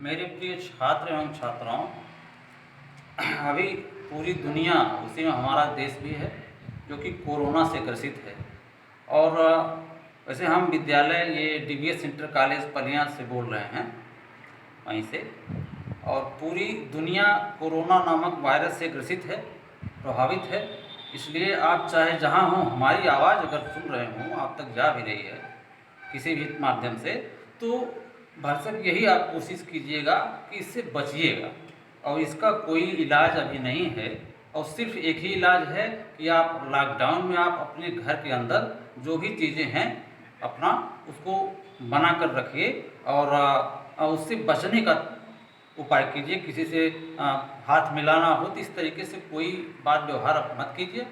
मेरे प्रिय छात्र एवं छात्राओं, अभी पूरी दुनिया, उसी में हमारा देश भी है जो कि कोरोना से ग्रसित है। और वैसे हम विद्यालय ये डीवीएस इंटर कॉलेज पलियाँ से बोल रहे हैं, वहीं से। और पूरी दुनिया कोरोना नामक वायरस से ग्रसित है, प्रभावित है। इसलिए आप चाहे जहाँ हों, हमारी आवाज़ अगर सुन रहे हों, आप तक जा भी रही है किसी भी माध्यम से, तो भरसक यही आप कोशिश कीजिएगा कि इससे बचिएगा। और इसका कोई इलाज अभी नहीं है, और सिर्फ एक ही इलाज है कि आप लॉकडाउन में आप अपने घर के अंदर जो भी चीज़ें हैं अपना उसको बना कर रखिए, और उससे बचने का उपाय कीजिए। किसी से हाथ मिलाना हो तो इस तरीके से कोई बात व्यवहार आप मत कीजिए,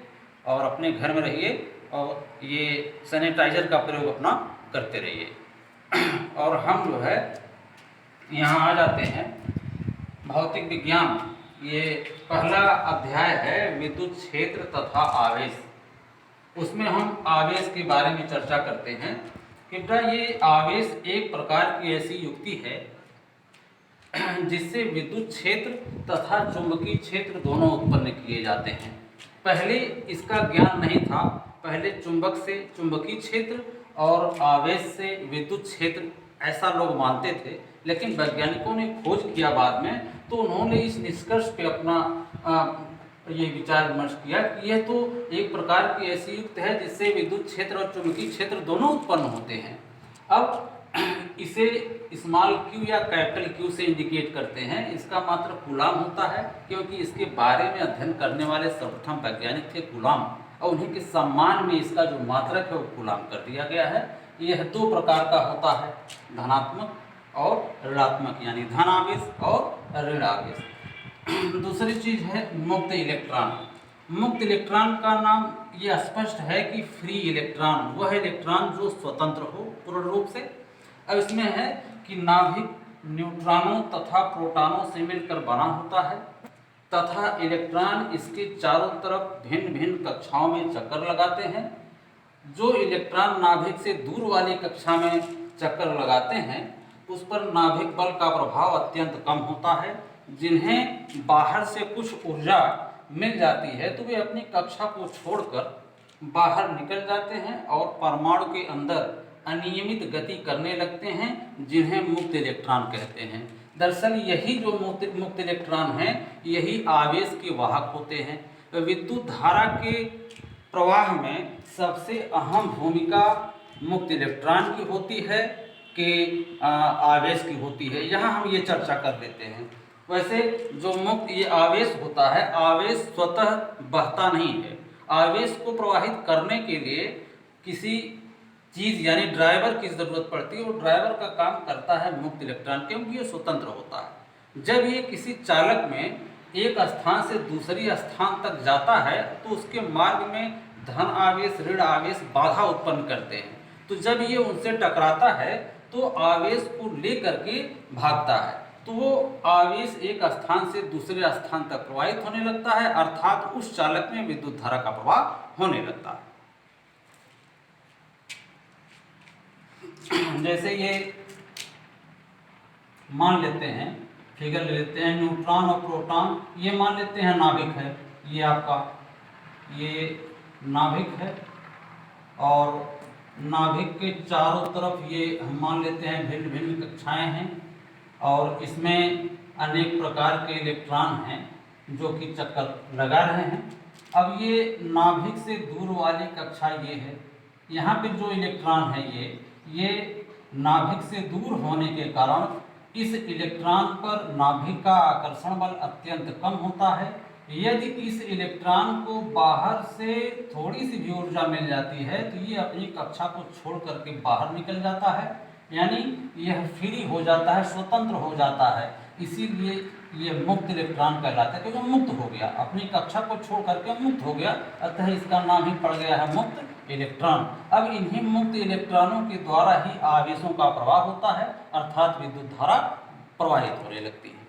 और अपने घर में रहिए, और ये सैनिटाइज़र का प्रयोग अपना करते रहिए। और हम जो है यहाँ आ जाते हैं भौतिक विज्ञान। ये पहला अध्याय है विद्युत क्षेत्र तथा आवेश। उसमें हम आवेश के बारे में चर्चा करते हैं कि बेटा ये आवेश एक प्रकार की ऐसी युक्ति है जिससे विद्युत क्षेत्र तथा चुंबकीय क्षेत्र दोनों उत्पन्न किए जाते हैं। पहले इसका ज्ञान नहीं था, पहले चुंबक से चुंबकीय क्षेत्र और आवेश से विद्युत क्षेत्र ऐसा लोग मानते थे। लेकिन वैज्ञानिकों ने खोज किया बाद में, तो उन्होंने इस निष्कर्ष पे अपना ये विचार विमर्श किया कि यह तो एक प्रकार की ऐसी युक्ति है जिससे विद्युत क्षेत्र और चुंबकीय क्षेत्र दोनों उत्पन्न होते हैं। अब इसे स्मॉल क्यू या कैपिटल क्यू से इंडिकेट करते हैं। इसका मात्र कूलाम होता है, क्योंकि इसके बारे में अध्ययन करने वाले सर्वप्रथम वैज्ञानिक थे कूलाम, और उन्हीं के सम्मान में इसका जो मात्रक है वो कूलाम कर दिया गया है। यह दो प्रकार का होता है, धनात्मक और ऋणात्मक, यानी धन आवेश और ऋण आवेश। दूसरी चीज है मुक्त इलेक्ट्रॉन। मुक्त इलेक्ट्रॉन का नाम ये स्पष्ट है कि फ्री इलेक्ट्रॉन, वह इलेक्ट्रॉन जो स्वतंत्र हो पूर्ण रूप से। अब इसमें है कि नाभिक न्यूट्रॉनों तथा प्रोटॉनों से मिलकर बना होता है, तथा इलेक्ट्रॉन इसके चारों तरफ भिन्न भिन्न कक्षाओं में चक्कर लगाते हैं। जो इलेक्ट्रॉन नाभिक से दूर वाली कक्षा में चक्कर लगाते हैं, उस पर नाभिक बल का प्रभाव अत्यंत कम होता है। जिन्हें बाहर से कुछ ऊर्जा मिल जाती है तो वे अपनी कक्षा को छोड़कर बाहर निकल जाते हैं और परमाणु के अंदर अनियमित गति करने लगते हैं, जिन्हें मुक्त इलेक्ट्रॉन कहते हैं। दरअसल यही जो मुक्त इलेक्ट्रॉन हैं, यही आवेश के वाहक होते हैं। विद्युत धारा के प्रवाह में सबसे अहम भूमिका मुक्त इलेक्ट्रॉन की होती है कि आवेश की होती है। यहाँ हम ये चर्चा कर लेते हैं। वैसे जो मुक्त ये आवेश होता है, आवेश स्वतः बहता नहीं है। आवेश को प्रवाहित करने के लिए किसी चीज़ यानी ड्राइवर की ज़रूरत पड़ती है। वो ड्राइवर का काम करता है मुक्त इलेक्ट्रॉन, क्योंकि ये स्वतंत्र होता है। जब ये किसी चालक में एक स्थान से दूसरी स्थान तक जाता है तो उसके मार्ग में धन आवेश ऋण आवेश बाधा उत्पन्न करते हैं। तो जब ये उनसे टकराता है तो आवेश को लेकर के भागता है, तो वो आवेश एक स्थान से दूसरे स्थान तक प्रवाहित होने लगता है, अर्थात उस चालक में विद्युत धारा का प्रवाह होने लगता है। जैसे ये मान लेते हैं, फिगर ले लेते हैं, न्यूट्रॉन और प्रोटॉन, ये मान लेते हैं नाभिक है। ये आपका ये नाभिक है, और नाभिक के चारों तरफ ये हम मान लेते हैं भिन्न भिन्न कक्षाएं हैं, और इसमें अनेक प्रकार के इलेक्ट्रॉन हैं जो कि चक्कर लगा रहे हैं। अब ये नाभिक से दूर वाली कक्षा ये है। यहाँ पे जो इलेक्ट्रॉन है ये नाभिक से दूर होने के कारण इस इलेक्ट्रॉन पर नाभिक का आकर्षण बल अत्यंत कम होता है। यदि इस इलेक्ट्रॉन को बाहर से थोड़ी सी भी ऊर्जा मिल जाती है तो ये अपनी कक्षा को छोड़ करके बाहर निकल जाता है, यानी यह फ्री हो जाता है, स्वतंत्र हो जाता है। इसीलिए ये मुक्त इलेक्ट्रॉन कहलाता है, क्योंकि मुक्त हो गया, अपनी कक्षा को छोड़ करके मुक्त हो गया, अतः इसका नाम ही पड़ गया है मुक्त इलेक्ट्रॉन। अब इन्हीं मुक्त इलेक्ट्रॉनों के द्वारा ही आवेशों का प्रवाह होता है, अर्थात विद्युत धारा प्रवाहित होने लगती है।